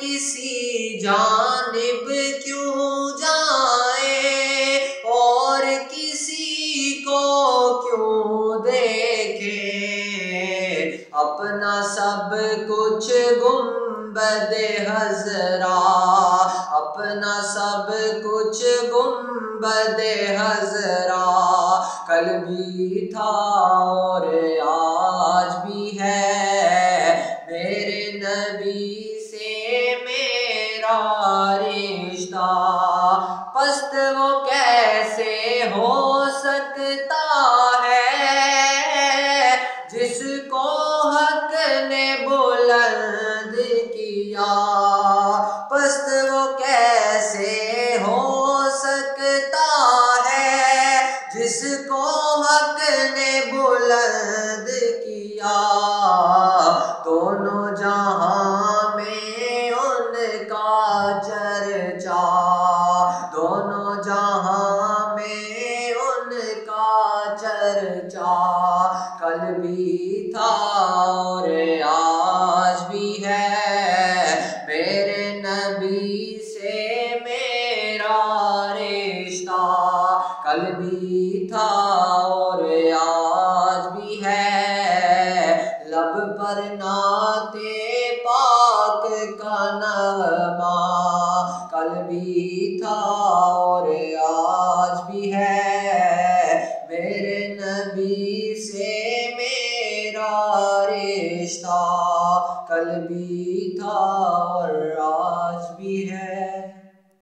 کسی جانب کیوں جائیں اور کسی کو کیوں دیکھیں، اپنا سب کچھ گنبد خضرا، اپنا سب کچھ گنبد خضرا کل بھی تھا اور آج بھی ہے، میرے نبی سے میرا رشتہ، پست وہ کیسے ہو سکتا ہے جس کو حق نے بلند کیا، پست وہ کیسے ہو سکتا ہے جس کو حق نے بلند کیا، دونوں جہاں میں ان کا چرچا، دونوں جہاں میں ان کا چرچا کل بھی تھا اور آج بھی ہے، میرے نبی سے میرا رشتہ کل بھی تھا اور آج بھی ہے، لب پر نعت پاک کا نغمہ کل بھی تھا اور آج بھی ہے۔